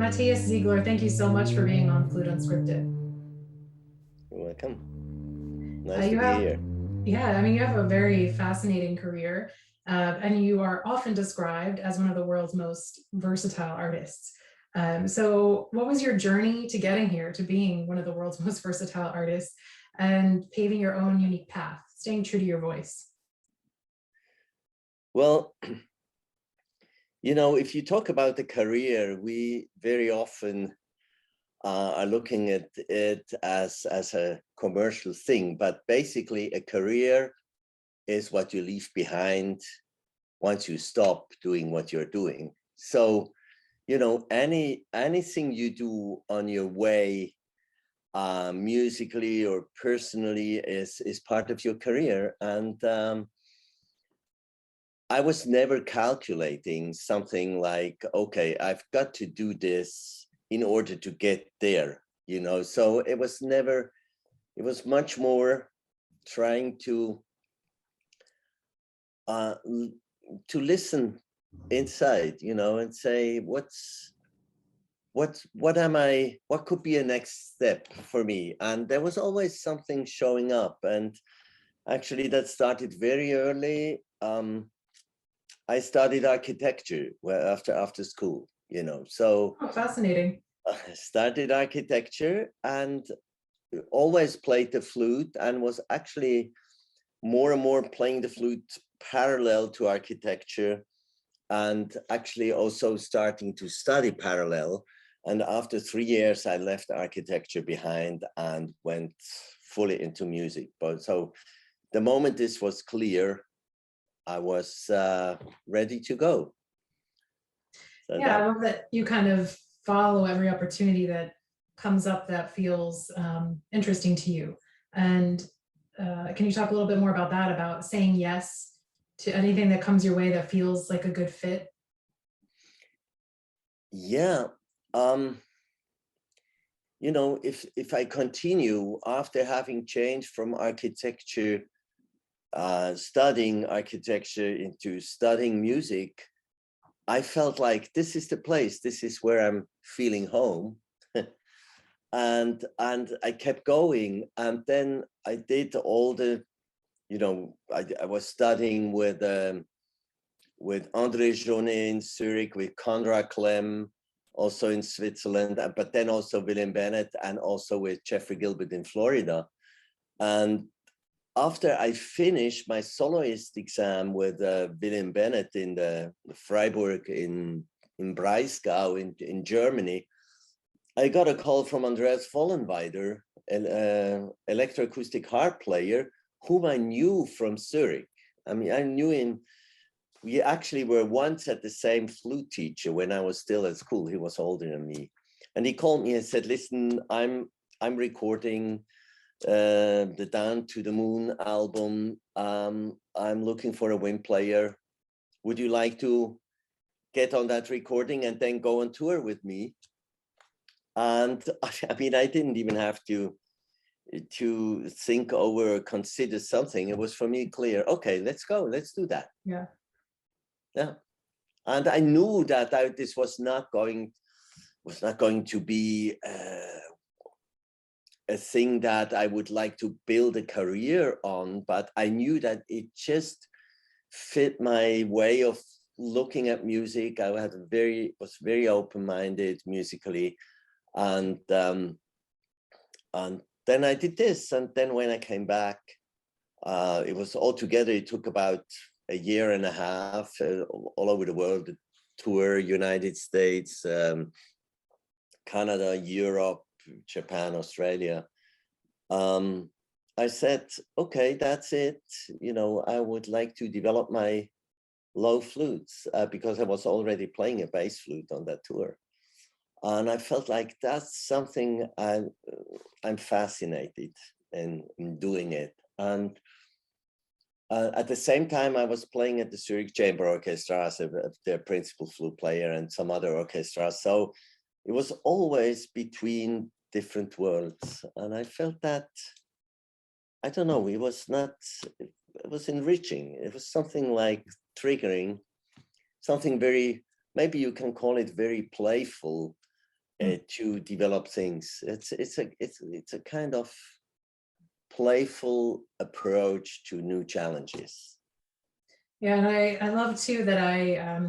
Matthias Ziegler, thank you so much for being on Flute Unscripted. You're welcome. Nice to You be have, here. yeah, I mean, you have a very fascinating career, and you are often described as one of the world's most versatile artists. So, what was your journey to getting here, to being one of the world's most versatile artists, and paving your own unique path, staying true to your voice? Well, if you talk about the career, we very often are looking at it as a commercial thing, but basically a career is what you leave behind once you stop doing what you're doing. So, anything you do on your way, musically or personally, is part of your career. And I was never calculating something like, okay, I've got to do this in order to get there, so it was much more trying to listen inside, and say, what could be a next step for me? And there was always something showing up. And actually that started very early. I studied architecture after school, so Oh, fascinating. I started architecture and always played the flute, and was actually more and more playing the flute parallel to architecture, and actually also starting to study parallel. And after 3 years, I left architecture behind and went fully into music. But so the moment this was clear, I was ready to go. So Yeah, I love that you kind of follow every opportunity that comes up that feels interesting to you. And can you talk a little bit more about that, about saying yes to anything that comes your way that feels like a good fit? Yeah. If I continue after having changed from architecture, studying architecture, into studying music, I felt like this is the place, this is where I'm feeling home. and I kept going. And then I did all the, I was studying with André Jaunet in Zurich, with Konrad Klemm, also in Switzerland, but then also William Bennett, and also with Jeffrey Gilbert in Florida. And after I finished my soloist exam with William Bennett in the Freiburg in Breisgau in Germany, I got a call from Andreas Vollenweider, an electroacoustic harp player whom I knew from Zurich. I mean, I knew him. We actually were once at the same flute teacher when I was still at school. He was older than me. And he called me and said, listen, I'm recording the Down to the Moon album. I'm looking for a wind player. Would you like to get on that recording and then go on tour with me? And I mean, I didn't even have to think over or consider something. It was for me clear. Okay, let's go. Let's do that. Yeah. Yeah. And I knew that this was not going to be a thing that I would like to build a career on, but I knew that it just fit my way of looking at music. I was very open-minded musically, and then I did this. And then when I came back, it was altogether, it took about a year and a half, all over the world, tour, United States, Canada, Europe, Japan, Australia. I said, okay, that's it. I would like to develop my low flutes, because I was already playing a bass flute on that tour. And I felt like that's something I'm fascinated in doing it. And at the same time, I was playing at the Zurich Chamber Orchestra as their principal flute player, and some other orchestras. So it was always between different worlds. And I felt that, I don't know, it was enriching. It was something like triggering, something very, maybe you can call it very playful, to develop things. It's a kind of playful approach to new challenges. Yeah, and I love too that I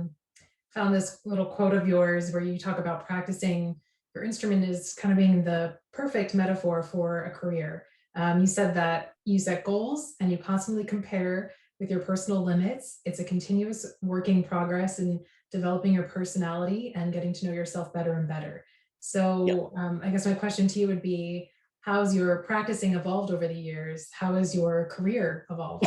found this little quote of yours where you talk about practicing your instrument is kind of being the perfect metaphor for a career. You said that you set goals and you constantly compare with your personal limits. It's a continuous working progress in developing your personality and getting to know yourself better and better. So I guess my question to you would be, how's your practicing evolved over the years? How has your career evolved?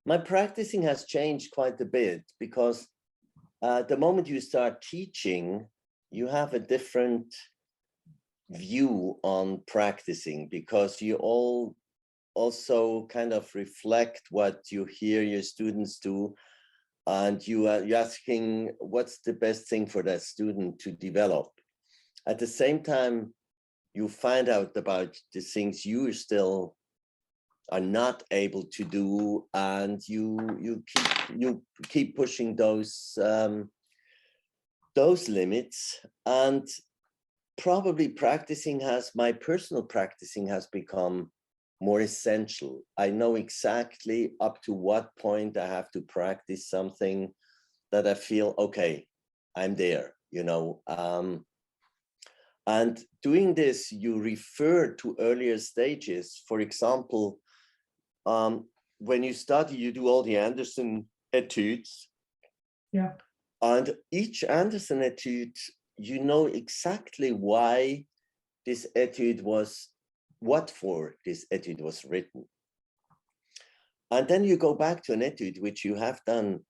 My practicing has changed quite a bit because the moment you start teaching, you have a different view on practicing, because you all also kind of reflect what you hear your students do, and you're asking what's the best thing for that student to develop. At the same time, you find out about the things you still are not able to do, and you keep pushing those limits. And probably my personal practicing has become more essential. I know exactly up to what point I have to practice something that I feel, okay, I'm there, you know. And doing this, you refer to earlier stages. For example, when you study, you do all the Anderson etudes. Yeah. And each Anderson etude, you know exactly why this etude was, what for this etude was written. And then you go back to an etude which you have done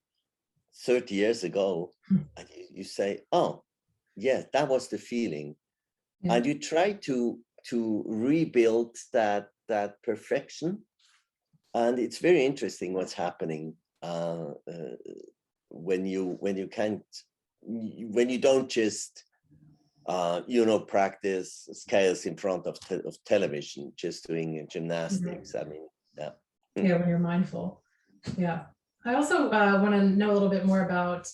30 years ago, and you say, oh, yeah, that was the feeling. Yeah. And you try to rebuild that perfection. And it's very interesting what's happening when you don't just practice scales in front of television, just doing gymnastics. I mean, yeah. Yeah, when you're mindful. Yeah. I also want to know a little bit more about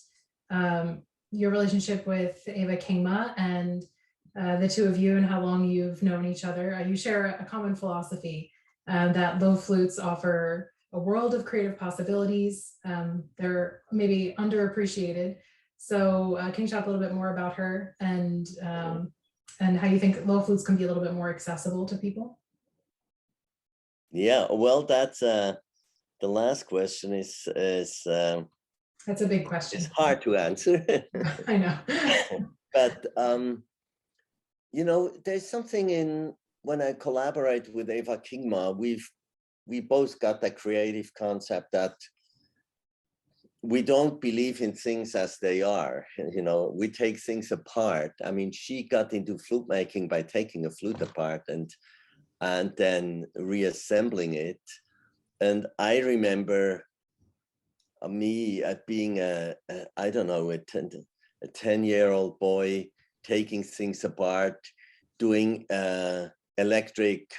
your relationship with Eva Kingma and the two of you and how long you've known each other. You share a common philosophy that low flutes offer a world of creative possibilities. They're maybe underappreciated. So can you talk a little bit more about her and how you think low flutes can be a little bit more accessible to people? Yeah, well, that's the last question is that's a big question. It's hard to answer. I know. But there's something in when I collaborate with Eva Kingma, we both got that creative concept that we don't believe in things as they are. We take things apart. I mean, she got into flute making by taking a flute apart and then reassembling it. And I remember me at being a 10-year-old boy, taking things apart, doing electric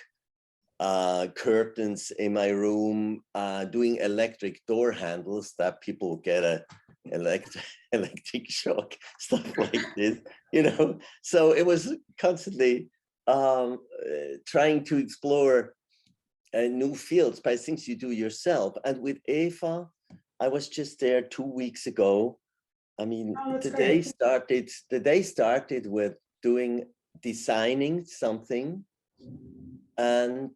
curtains in my room, doing electric door handles that people get a electric shock, stuff like this, So it was constantly trying to explore new fields by things you do yourself. And with Eva, I was just there 2 weeks ago. I mean, the day started with designing something, and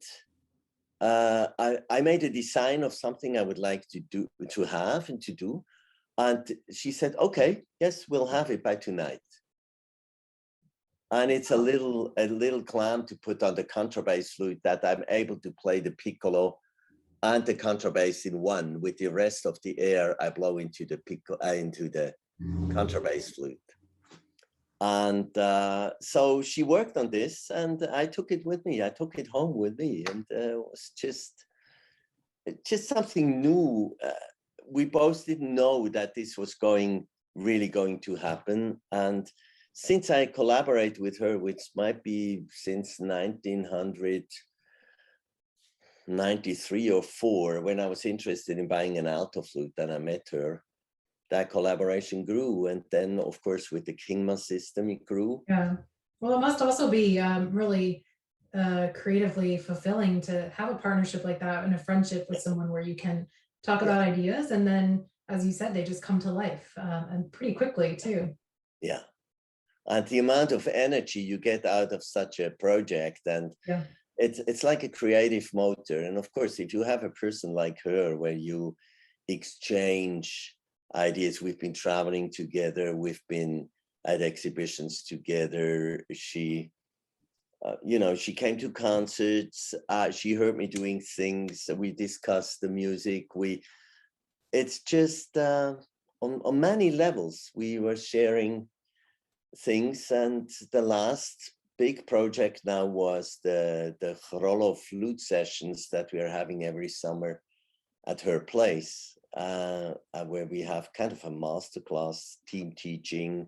I made a design of something I would like to do, and she said, "Okay, yes, we'll have it by tonight." And it's a little clamp to put on the contrabass flute that I'm able to play the piccolo and the contrabass in one. With the rest of the air, I blow into the contrabass flute. And so she worked on this, and I took it with me. I took it home with me, and it was just something new. We both didn't know that this was really going to happen. And since I collaborate with her, which might be since 1993 or 4, when I was interested in buying an alto flute, and I met her. that collaboration grew. And then, of course, with the Kingma system, it grew. Yeah. Well, it must also be really creatively fulfilling to have a partnership like that and a friendship with someone where you can talk about ideas, and then, as you said, they just come to life, and pretty quickly too. Yeah. And the amount of energy you get out of such a project, and Yeah. it's like a creative motor. And of course, if you have a person like her where you exchange ideas, we've been traveling together, we've been at exhibitions together. She, she came to concerts. She heard me doing things. We discussed the music. It's just on many levels we were sharing things. And the last big project now was the Chrollo flute sessions that we are having every summer at her place, where we have kind of a masterclass team teaching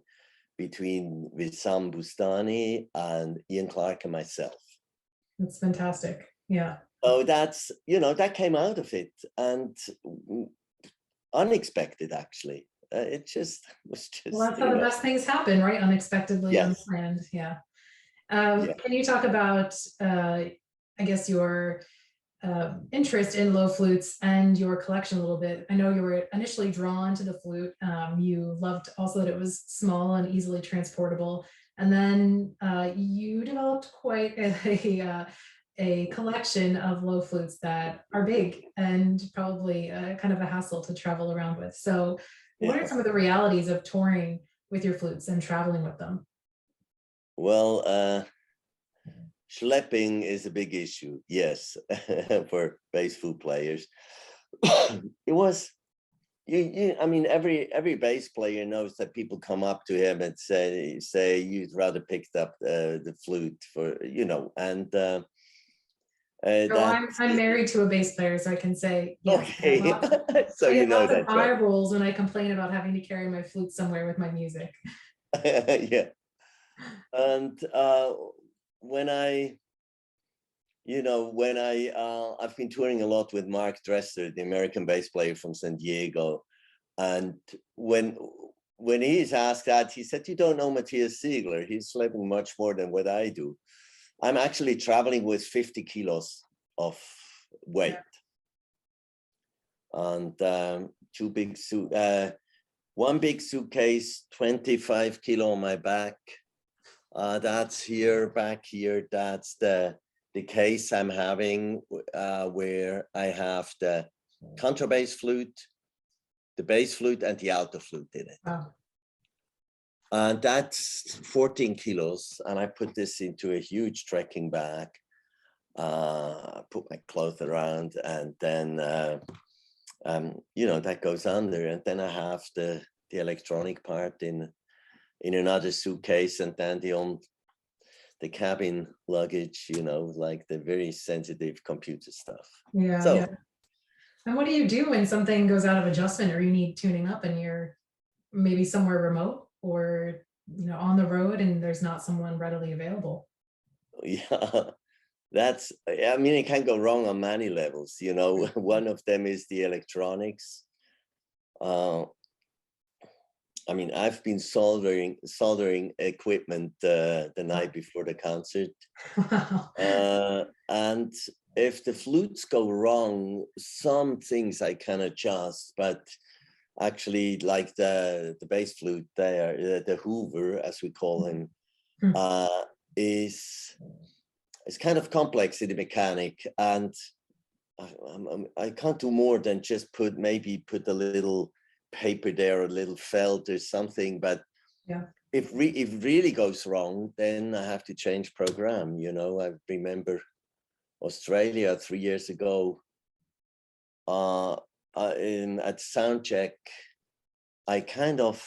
between Wissam Bustani and Ian Clark and myself. That's fantastic. Yeah. So that's, that came out of it, and unexpected, actually. It just was just. Well, that's how the best things happen, right? Unexpectedly, Yes. unplanned. Yeah. Can you talk about, I guess, your interest in low flutes and your collection a little bit? I know you were initially drawn to the flute. You loved also that it was small and easily transportable. And then you developed quite a collection of low flutes that are big and probably kind of a hassle to travel around with. So what are some of the realities of touring with your flutes and traveling with them? Well, schlepping is a big issue, yes, for bass flute players. It was, I mean, every bass player knows that people come up to him and say you'd rather picked up the flute for, and I'm married to a bass player, so I can say yes. Okay. So I you get know lots that, of eye rolls when I complain about having to carry my flute somewhere with my music. Yeah. And when I've been touring a lot with Mark Dresser, the American bass player from San Diego, and when he's asked that, he said, "You don't know Matthias Ziegler. He's sleeping much more than what I do." I'm actually traveling with 50 kilos of weight, and one big suitcase, 25 kilo on my back. That's back here. That's the case I'm having, where I have the contrabass flute, the bass flute, and the alto flute in it. Wow. And that's 14 kilos. And I put this into a huge trekking bag, put my clothes around, and then, that goes under. And then I have the electronic part in another suitcase, and then the cabin luggage, like the very sensitive computer stuff. Yeah. So, yeah. And what do you do when something goes out of adjustment or you need tuning up and you're maybe somewhere remote or on the road and there's not someone readily available? Yeah, it can go wrong on many levels. One of them is the electronics. I've been soldering equipment the night before the concert. And if the flutes go wrong, some things I can adjust, but actually, like the bass flute there, the Hoover, as we call him, is kind of complex in the mechanic, and I can't do more than just put a little paper there, a little felt or something. But if it really goes wrong, then I have to change program. I remember Australia 3 years ago, at sound check, I kind of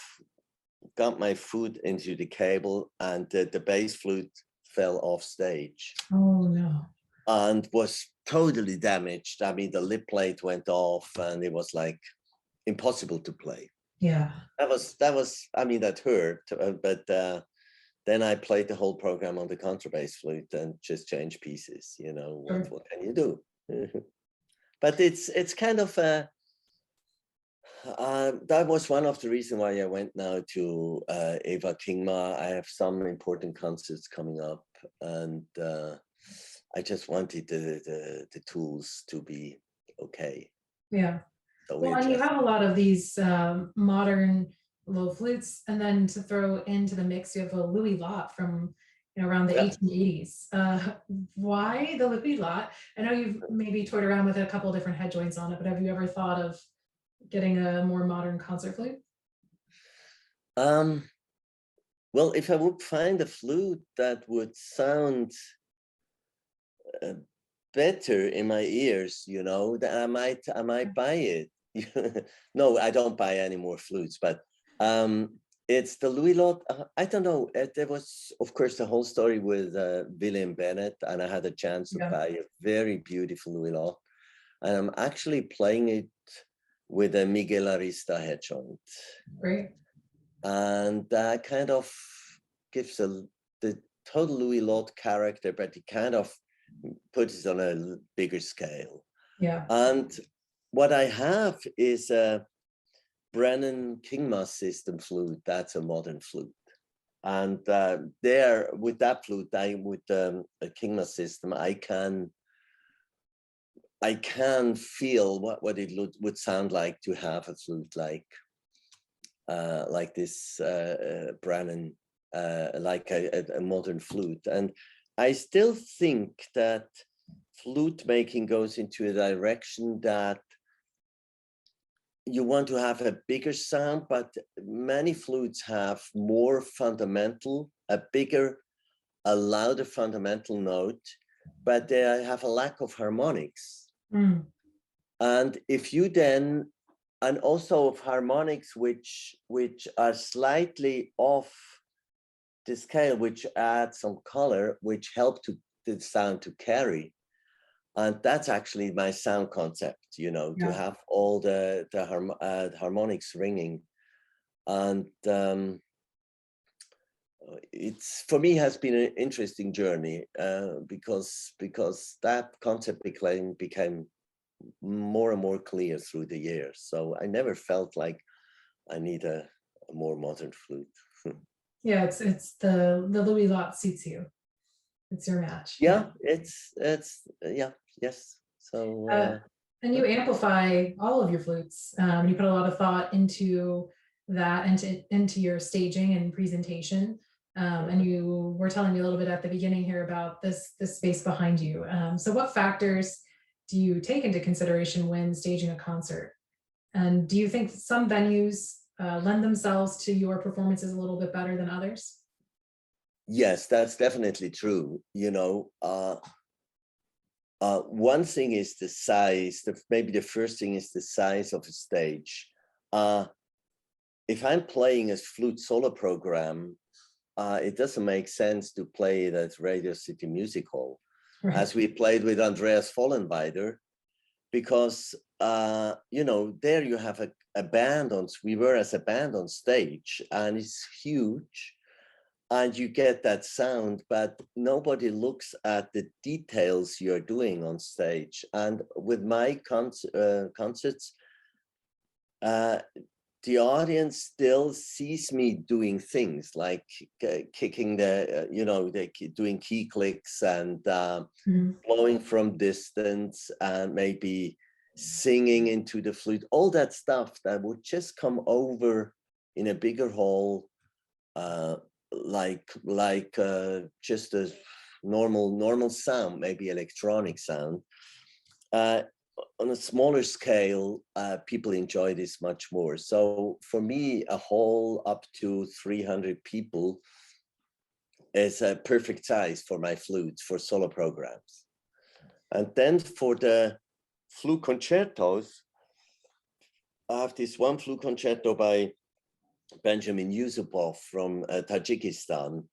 got my foot into the cable, and the bass flute fell off stage. Oh no. And was totally damaged. I mean, the lip plate went off, and it was like impossible to play. Yeah. That hurt. But then I played the whole program on the contrabass flute and just changed pieces. What can you do? But it's kind of That was one of the reasons why I went now to Eva Kingma. I have some important concerts coming up, and I just wanted the tools to be okay. Yeah. So Well, we and you just have a lot of these modern low flutes, and then to throw into the mix, you have a Louis Lot from around the yeah. 1880s. Why the Louis Lot? I know you've maybe toyed around with a couple of different head joints on it, but have you ever thought of getting a more modern concert flute? Well, if I would find a flute that would sound better in my ears, then I might buy it. No, I don't buy any more flutes, but it's the Louis Lot. I don't know. There was, of course, the whole story with William Bennett, and I had a chance to buy a very beautiful Louis Lot, and I'm actually playing it with a Miguel Arista head joint. Great. And that kind of gives the total Louis Lot character, but it kind of puts it on a bigger scale. Yeah. And what I have is a Eva Kingma system flute. That's a modern flute. And there, with that flute, with a Kingma system, I can feel what it would sound like to have a flute like this Brannan, like a modern flute. And I still think that flute making goes into a direction that you want to have a bigger sound, but many flutes have more fundamental, a louder fundamental note, but they have a lack of harmonics. And if you then, and also of harmonics which are slightly off the scale, which add some color, which help to the sound to carry. And that's actually my sound concept, to have all the harmonics ringing. And it's, for me, has been an interesting journey because that concept became more and more clear through the years. So I never felt like I need a more modern flute. Yeah, it's the Louis Lot suits you. It's your match. Yeah, it's yes. So and you amplify all of your flutes. You put a lot of thought into that and into your staging and presentation. And you were telling me a little bit at the beginning here about this space behind you. So what factors do you take into consideration when staging a concert? And do you think some venues lend themselves to your performances a little bit better than others? Yes, that's definitely true. One thing is the size. Maybe the first thing is the size of a stage. If I'm playing a flute solo program, it doesn't make sense to play it at Radio City Music Hall, right, as we played with Andreas Vollenweider, because there you have a band we were as a band on stage, and it's huge, and you get that sound, but nobody looks at the details you're doing on stage. And with my concerts, the audience still sees me doing things like kicking doing key clicks and blowing from distance and maybe singing into the flute, all that stuff that would just come over in a bigger hall, like just a normal sound, maybe electronic sound. On a smaller scale, people enjoy this much more. So for me, a hall up to 300 people is a perfect size for my flutes for solo programs. And then for the flute concertos, I have this one flute concerto by Benjamin Yusupov from Tajikistan.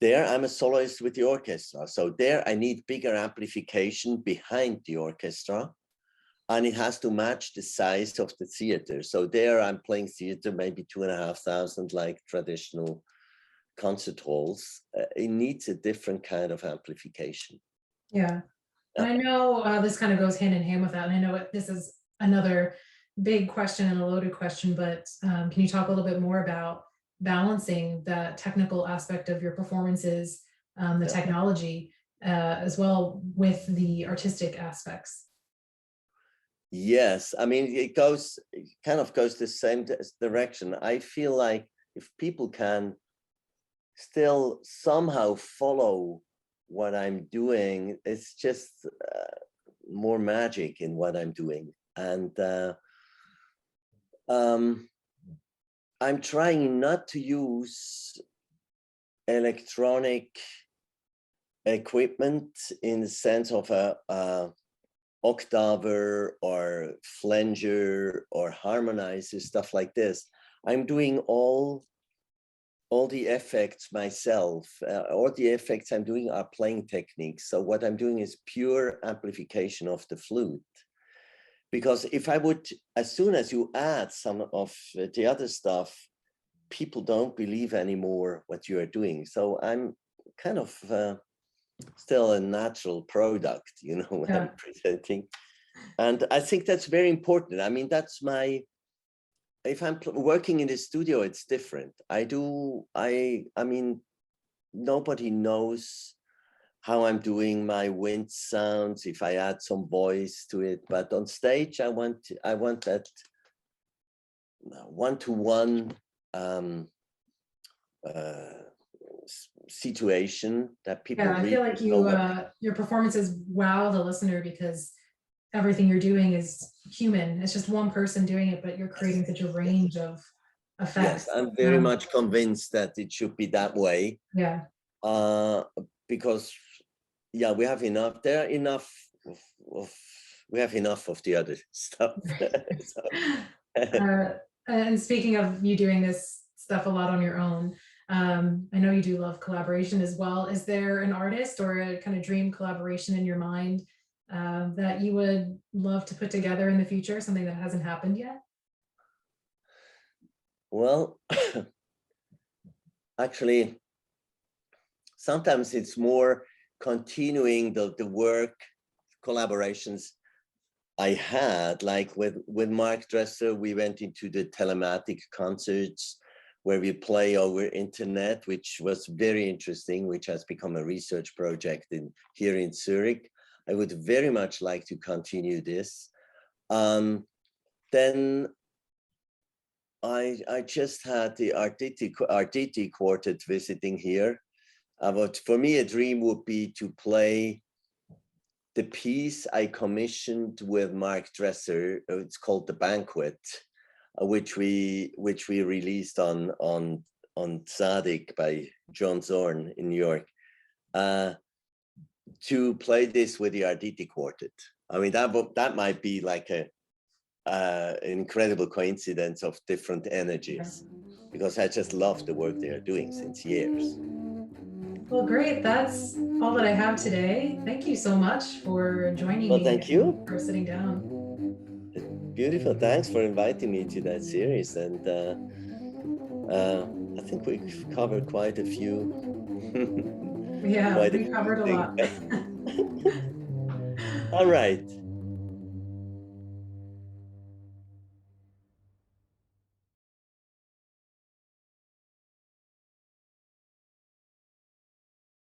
There, I'm a soloist with the orchestra. So there I need bigger amplification behind the orchestra, and it has to match the size of the theater. So there I'm playing theater, maybe 2,500, like traditional concert halls. It needs a different kind of amplification. Yeah. And I know this kind of goes hand in hand with that. And I know this is another big question and a loaded question, but can you talk a little bit more about balancing the technical aspect of your performances, the technology, as well with the artistic aspects? Yes, I mean, it kind of goes the same direction. I feel like if people can still somehow follow what I'm doing, it's just more magic in what I'm doing. And I'm trying not to use electronic equipment in the sense of a octaver or flanger or harmonizer, stuff like this. I'm doing all the effects myself. All the effects I'm doing are playing techniques. So what I'm doing is pure amplification of the flute. Because if I would, as soon as you add some of the other stuff, people don't believe anymore what you are doing. So I'm kind of still a natural product, you know, when I'm presenting. And I think that's very important. I mean, that's my, if I'm working in the studio, it's different. I mean, nobody knows how I'm doing my wind sounds, if I add some voice to it, but on stage, I want that one-to-one situation that people I feel like your performances wow the listener because everything you're doing is human. It's just one person doing it, but you're creating such a range of effects. Yes, I'm very much convinced that it should be that way. Yeah. Because yeah, we have enough. There are enough we have enough of the other stuff. And speaking of you doing this stuff a lot on your own, I know you do love collaboration as well. Is there an artist or a kind of dream collaboration in your mind that you would love to put together in the future, something that hasn't happened yet? Well, actually, sometimes it's more continuing the work collaborations I had, like with Mark Dresser, we went into the telematic concerts where we play over internet, which was very interesting, which has become a research project here in Zurich. I would very much like to continue this. Then I just had the Arditi Quartet visiting here. But for me, a dream would be to play the piece I commissioned with Mark Dresser. It's called The Banquet, which we released on Tzadik by John Zorn in New York. To play this with the Arditi Quartet. I mean, that might be like an incredible coincidence of different energies, because I just love the work they are doing since years. Well, great. That's all that I have today. Thank you so much for joining me. Thank you for sitting down. Beautiful. Thanks for inviting me to that series. And I think we've covered quite a few. Yeah, we covered a lot. All right.